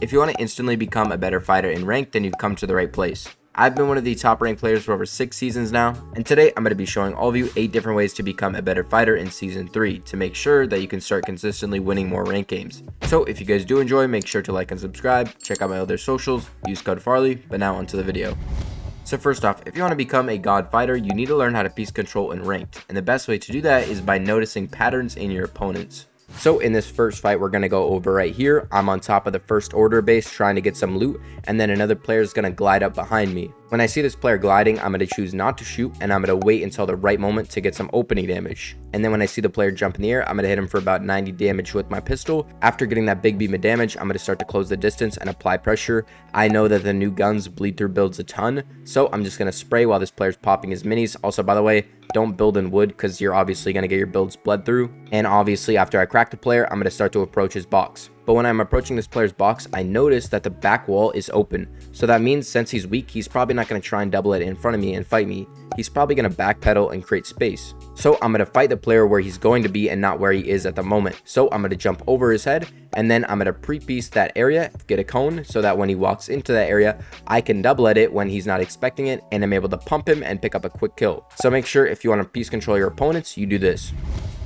If you want to instantly become a better fighter in ranked, then you've come to the right place. I've been one of the top ranked players for over 6 seasons now, and today I'm going to be showing all of you 8 different ways to become a better fighter in Season 3 to make sure that you can start consistently winning more ranked games. So if you guys do enjoy, make sure to like and subscribe, check out my other socials, use code Farley, but now onto the video. So first off, if you want to become a god fighter, you need to learn how to piece control in ranked, and the best way to do that is by noticing patterns in your opponents. So in this first fight we're going to go over right here, I'm on top of the first order base trying to get some loot, and then another player is going to glide up behind me. When I see this player gliding, I'm going to choose not to shoot, and I'm going to wait until the right moment to get some opening damage. And then when I see the player jump in the air, I'm going to hit him for about 90 damage with my pistol. After getting that big beam of damage, I'm going to start to close the distance and apply pressure. I know that the new guns bleed through builds a ton, so I'm just going to spray while this player's popping his minis. Also, by the way, don't build in wood because you're obviously going to get your builds bled through. And obviously after I crack the player, I'm going to start to approach his box. But when I'm approaching this player's box, I notice that the back wall is open. So that means since he's weak, he's probably not going to try and double it in front of me and fight me. He's probably going to backpedal and create space. So I'm going to fight the player where he's going to be and not where he is at the moment. So I'm going to jump over his head, and then I'm going to pre-piece that area, get a cone, so that when he walks into that area, I can double at it when he's not expecting it, and I'm able to pump him and pick up a quick kill. So make sure if you want to piece control your opponents, you do this.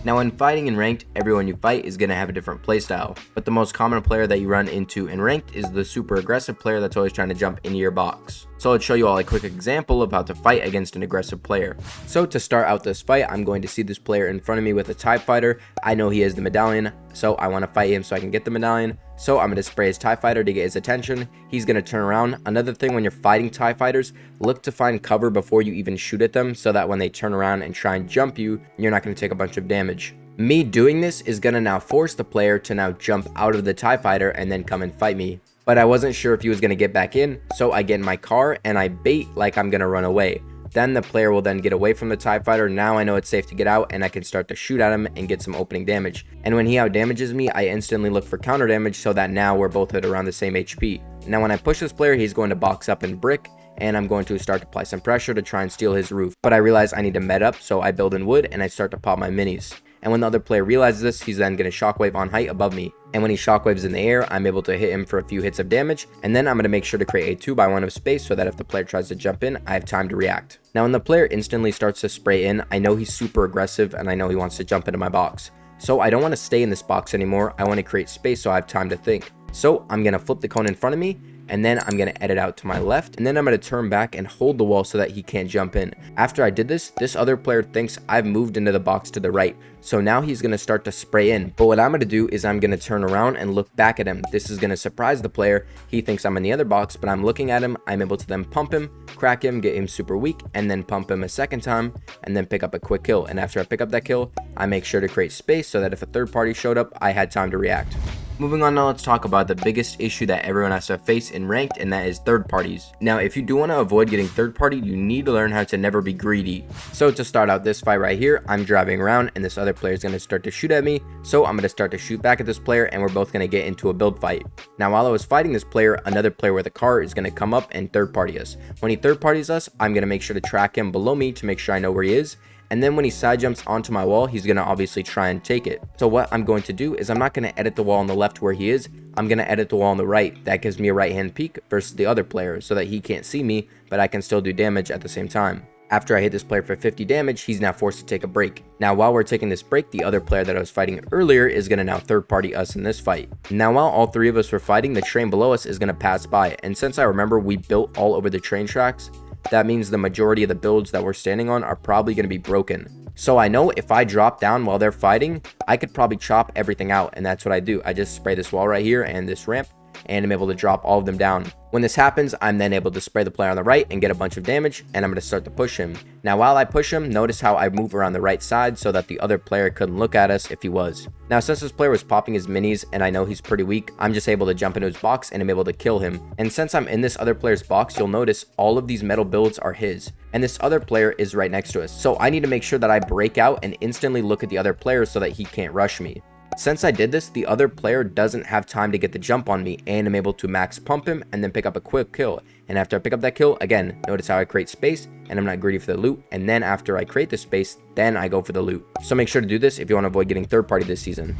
Now when fighting in ranked, everyone you fight is going to have a different playstyle, but the most common player that you run into in ranked is the super aggressive player that's always trying to jump into your box. So let's show you all a quick example of how to fight against an aggressive player. So to start out this fight, I'm going to see this player in front of me with a TIE fighter. I know he has the medallion, so I want to fight him so I can get the medallion. So I'm going to spray his TIE fighter to get his attention. He's going to turn around. Another thing when you're fighting TIE fighters, look to find cover before you even shoot at them so that when they turn around and try and jump you, you're not going to take a bunch of damage. Me doing this is going to now force the player to now jump out of the TIE fighter and then come and fight me. But I wasn't sure if he was going to get back in, so I get in my car and I bait like I'm going to run away. Then the player will then get away from the TIE fighter. Now I know it's safe to get out and I can start to shoot at him and get some opening damage. And when he outdamages me, I instantly look for counter damage so that now we're both at around the same HP. Now when I push this player, he's going to box up and brick, and I'm going to start to apply some pressure to try and steal his roof. But I realize I need to med up, so I build in wood and I start to pop my minis. And when the other player realizes this, he's then going to shockwave on height above me. And when he shockwaves in the air, I'm able to hit him for a few hits of damage. And then I'm going to make sure to create a 2x1 of space so that if the player tries to jump in, I have time to react. Now when the player instantly starts to spray in, I know he's super aggressive and I know he wants to jump into my box. So I don't want to stay in this box anymore. I want to create space so I have time to think. So I'm going to flip the cone in front of me, and then I'm going to edit out to my left, and then I'm going to turn back and hold the wall so that he can't jump in. After I did this, this other player thinks I've moved into the box to the right, so now he's going to start to spray in. But what I'm going to do is I'm going to turn around and look back at him. This is going to surprise the player. He thinks I'm in the other box, but I'm looking at him. I'm able to then pump him, crack him, get him super weak, and then pump him a second time, and then pick up a quick kill. And after I pick up that kill, I make sure to create space so that if a third party showed up, I had time to react. Moving on now, let's talk about the biggest issue that everyone has to face in ranked, and that is third parties. Now, if you do want to avoid getting third party, you need to learn how to never be greedy. So to start out this fight right here, I'm driving around and this other player is going to start to shoot at me. So I'm going to start to shoot back at this player and we're both going to get into a build fight. Now, while I was fighting this player, another player with a car is going to come up and third party us. When he third parties us, I'm going to make sure to track him below me to make sure I know where he is. And then when he side jumps onto my wall, he's going to obviously try and take it. So what I'm going to do is I'm not going to edit the wall on the left where he is. I'm going to edit the wall on the right. That gives me a right hand peek versus the other player so that he can't see me, but I can still do damage at the same time. After I hit this player for 50 damage, he's now forced to take a break. Now while we're taking this break, the other player that I was fighting earlier is going to now third party us in this fight. Now while all 3 of us were fighting, the train below us is going to pass by. And since I remember we built all over the train tracks, that means the majority of the builds that we're standing on are probably going to be broken. So I know if I drop down while they're fighting, I could probably chop everything out, and that's what I do. I just spray this wall right here and this ramp, and I'm able to drop all of them down. When this happens, I'm then able to spray the player on the right and get a bunch of damage, and I'm going to start to push him. Now while I push him, notice how I move around the right side so that the other player couldn't look at us if he was. Now since this player was popping his minis and I know he's pretty weak, I'm just able to jump into his box and I'm able to kill him. And since I'm in this other player's box, you'll notice all of these metal builds are his. And this other player is right next to us. So I need to make sure that I break out and instantly look at the other player so that he can't rush me. Since I did this, the other player doesn't have time to get the jump on me, and I'm able to max pump him and then pick up a quick kill. And after I pick up that kill, again, notice how I create space and I'm not greedy for the loot. And then after I create the space, then I go for the loot. So make sure to do this if you want to avoid getting third party this season.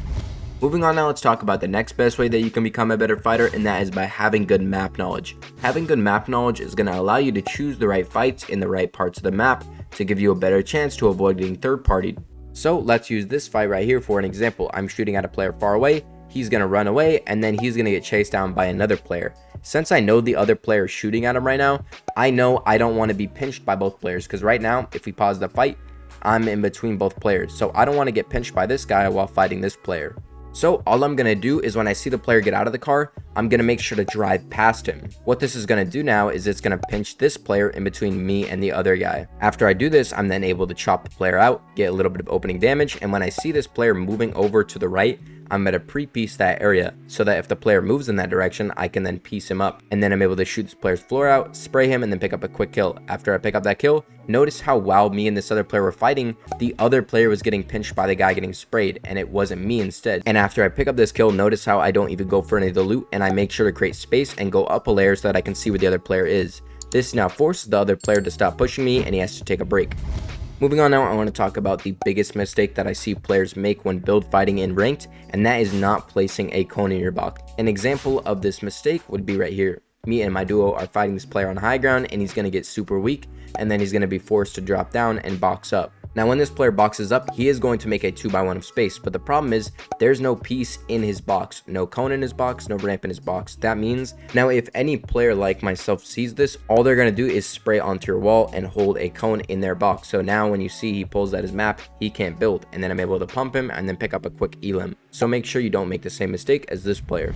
Moving on now, let's talk about the next best way that you can become a better fighter, and that is by having good map knowledge. Having good map knowledge is going to allow you to choose the right fights in the right parts of the map to give you a better chance to avoid getting third-partied. So let's use this fight right here for an example. I'm shooting at a player far away, he's going to run away, and then he's going to get chased down by another player. Since I know the other player is shooting at him right now, I know I don't want to be pinched by both players, because right now, if we pause the fight, I'm in between both players. So I don't want to get pinched by this guy while fighting this player. So all I'm going to do is when I see the player get out of the car, I'm going to make sure to drive past him. What this is going to do now is it's going to pinch this player in between me and the other guy. After I do this, I'm then able to chop the player out, get a little bit of opening damage, and when I see this player moving over to the right, I'm going to pre-piece that area so that if the player moves in that direction, I can then piece him up. And then I'm able to shoot this player's floor out, spray him, and then pick up a quick kill. After I pick up that kill, notice how while me and this other player were fighting, the other player was getting pinched by the guy getting sprayed, and it wasn't me instead. And after I pick up this kill, notice how I don't even go for any of the loot, and I make sure to create space and go up a layer so that I can see where the other player is. This now forces the other player to stop pushing me, and he has to take a break. Moving on now, I want to talk about the biggest mistake that I see players make when build fighting in ranked, and that is not placing a cone in your box. An example of this mistake would be right here. Me and my duo are fighting this player on high ground, and he's going to get super weak, and then he's going to be forced to drop down and box up. Now when this player boxes up, he is going to make a 2x1 of space, but the problem is there's no piece in his box, no cone in his box, no ramp in his box. That means now if any player like myself sees this, all they're going to do is spray onto your wall and hold a cone in their box. So now when you see he pulls out his map, he can't build, and then I'm able to pump him and then pick up a quick elim. So make sure you don't make the same mistake as this player.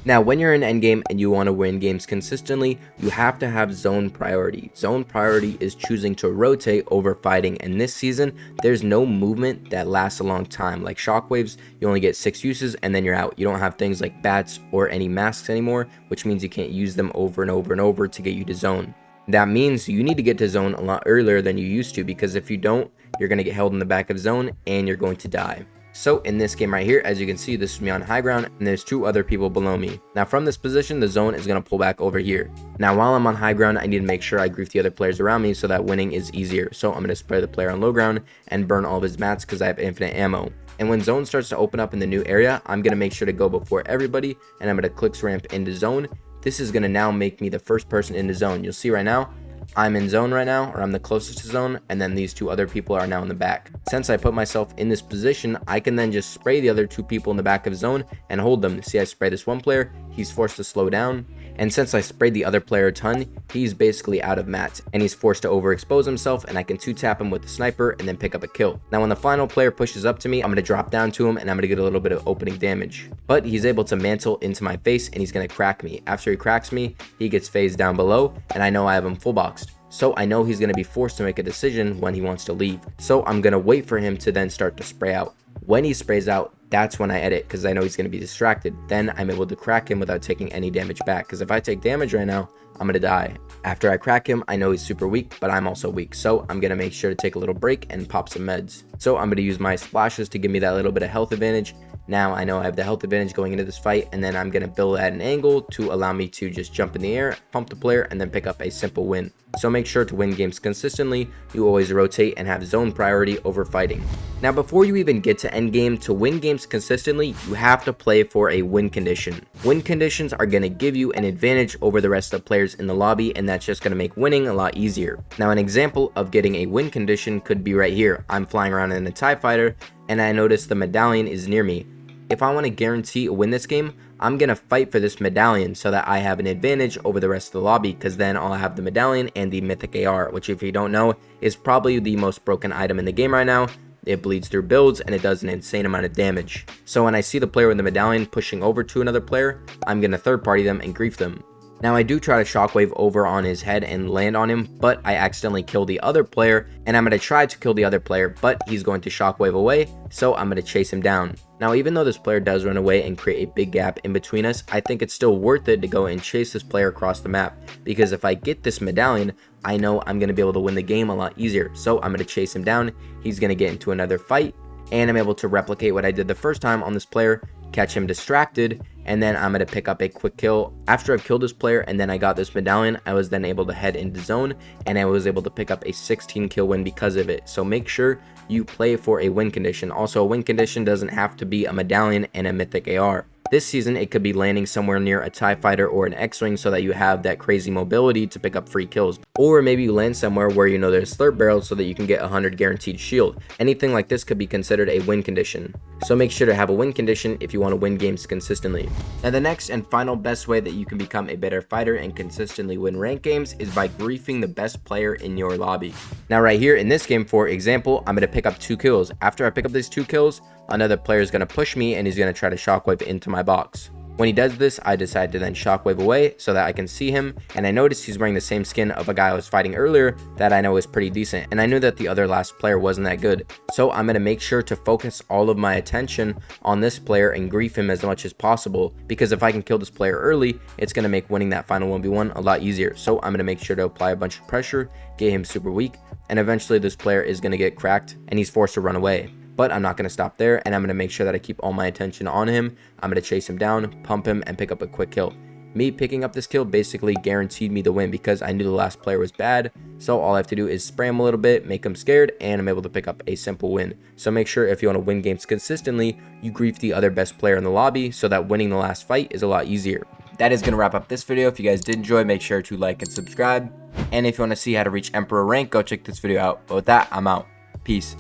Now, when you're in endgame and you want to win games consistently, you have to have zone priority. Zone priority is choosing to rotate over fighting, and this season, there's no movement that lasts a long time. Like shockwaves, you only get 6 uses and then you're out. You don't have things like bats or any masks anymore, which means you can't use them over and over and over to get you to zone. That means you need to get to zone a lot earlier than you used to, because if you don't, you're going to get held in the back of zone and you're going to die. So in this game right here, as you can see, this is me on high ground and there's 2 other people below me. Now from this position, the zone is going to pull back over here. Now while I'm on high ground, I need to make sure I grief the other players around me so that winning is easier. So I'm going to spray the player on low ground and burn all of his mats because I have infinite ammo. And when zone starts to open up in the new area, I'm going to make sure to go before everybody, and I'm going to click ramp into zone. This is going to now make me the first person into zone. You'll see right now, I'm in zone right now, or I'm the closest to zone, and then these 2 other people are now in the back. Since I put myself in this position, I can then just spray the other 2 people in the back of zone and hold them. See, I spray this one player, he's forced to slow down, and since I sprayed the other player a ton, he's basically out of mats, and he's forced to overexpose himself, and I can 2-tap him with the sniper and then pick up a kill. Now when the final player pushes up to me, I'm going to drop down to him, and I'm going to get a little bit of opening damage. But he's able to mantle into my face, and he's going to crack me. After he cracks me, he gets phased down below, and I know I have him full boxed. So I know he's going to be forced to make a decision when he wants to leave. So I'm going to wait for him to then start to spray out. When he sprays out, that's when I edit, because I know he's going to be distracted. Then I'm able to crack him without taking any damage back, because if I take damage right now, I'm going to die. After I crack him, I know he's super weak, but I'm also weak. So I'm going to make sure to take a little break and pop some meds. So I'm going to use my splashes to give me that little bit of health advantage. Now I know I have the health advantage going into this fight, and then I'm going to build at an angle to allow me to just jump in the air, pump the player, and then pick up a simple win. So make sure to win games consistently, you always rotate and have zone priority over fighting. Now before you even get to endgame, to win games consistently, you have to play for a win condition. Win conditions are going to give you an advantage over the rest of the players in the lobby, and that's just going to make winning a lot easier. Now an example of getting a win condition could be right here. I'm flying around in a TIE fighter, and I notice the medallion is near me. If I want to guarantee a win this game, I'm going to fight for this medallion so that I have an advantage over the rest of the lobby, because then I'll have the medallion and the mythic AR, which if you don't know, is probably the most broken item in the game right now. It bleeds through builds and it does an insane amount of damage. So when I see the player with the medallion pushing over to another player, I'm going to third party them and grief them. Now I do try to shockwave over on his head and land on him, but I accidentally kill the other player, and I'm going to try to kill the other player, but he's going to shockwave away, so I'm going to chase him down. Now even though this player does run away and create a big gap in between us, I think it's still worth it to go and chase this player across the map, because if I get this medallion, I know I'm going to be able to win the game a lot easier. So I'm going to chase him down, he's going to get into another fight, and I'm able to replicate what I did the first time on this player, catch him distracted, and then I'm going to pick up a quick kill. After I've killed this player and then I got this medallion, I was then able to head into zone, and I was able to pick up a 16 kill win because of it. So make sure you play for a win condition. Also, a win condition doesn't have to be a medallion and a mythic AR. This season, it could be landing somewhere near a TIE fighter or an X-Wing so that you have that crazy mobility to pick up free kills. Or maybe you land somewhere where you know there's slurp barrels so that you can get 100 guaranteed shield. Anything like this could be considered a win condition. So make sure to have a win condition if you want to win games consistently. Now the next and final best way that you can become a better fighter and consistently win rank games is by griefing the best player in your lobby. Now right here in this game, for example, I'm going to pick up 2 kills. After I pick up these 2 kills, another player is going to push me and he's going to try to shockwave into my box. When he does this, I decide to then shockwave away so that I can see him, and I noticed he's wearing the same skin of a guy I was fighting earlier that I know is pretty decent, and I knew that the other last player wasn't that good. So I'm going to make sure to focus all of my attention on this player and grief him as much as possible, because if I can kill this player early, it's going to make winning that final 1v1 a lot easier. So I'm going to make sure to apply a bunch of pressure, get him super weak, and eventually this player is going to get cracked and he's forced to run away. But I'm not going to stop there, and I'm going to make sure that I keep all my attention on him. I'm going to chase him down, pump him, and pick up a quick kill. Me picking up this kill basically guaranteed me the win because I knew the last player was bad. So all I have to do is spray him a little bit, make him scared, and I'm able to pick up a simple win. So make sure if you want to win games consistently, you grief the other best player in the lobby so that winning the last fight is a lot easier. That is going to wrap up this video. If you guys did enjoy, make sure to like and subscribe. And if you want to see how to reach Emperor rank, go check this video out. But with that, I'm out. Peace.